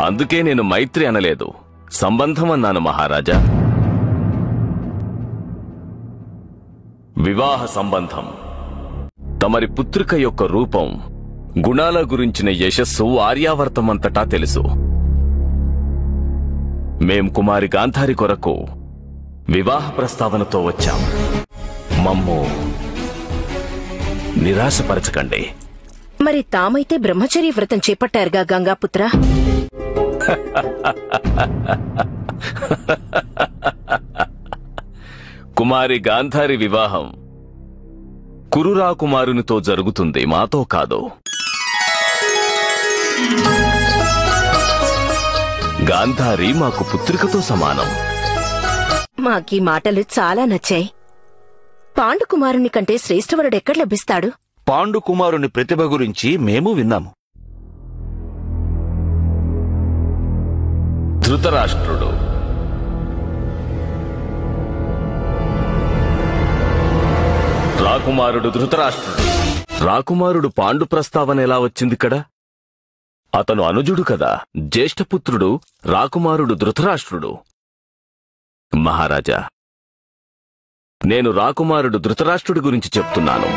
అందుకే నేను మైత్రి అనలేదు, సంబంధం అన్నాను మహారాజా. వివాహ సంబంధం. తమరి పుత్రిక యొక్క రూపం, గుణాల గురించిన యశస్సు ఆర్యావర్తమంతటా తెలుసు. మేం కుమారి గాంధారి కొరకు వివాహ ప్రస్తావనతో వచ్చాం. మమ్ము నిరాశపరచకండి. మరి తామైతే బ్రహ్మచర్య వ్రతం చేపట్టారుగా గంగాపుత్ర. కుమారి గాంధారి వివాహం కురురాకుమారునితో జరుగుతుంది, మాతో కాదు. గాంధారి మాకు పుత్రికతో సమానం. మాకీ మాటలు చాలా నచ్చాయి. పాండుకుమారుని కంటే శ్రేష్ఠవరుడెక్కడ లభిస్తాడు? పాండుకుమారుని ప్రతిభ గురించి మేము విన్నాము. ధృతరాష్ట్రుడు. రాకుమారుడు ధృతరాష్ట్రుడు. రాకుమారుడు పాండు ప్రస్తావన ఎలా వచ్చిందిక్కడ? అతను అనుజుడు కదా, జ్యేష్ఠపుత్రుడు రాకుమారుడు ధృతరాష్ట్రుడు. మహారాజా, నేను రాకుమారుడు ధృతరాష్ట్రుడి గురించి చెప్తున్నాను.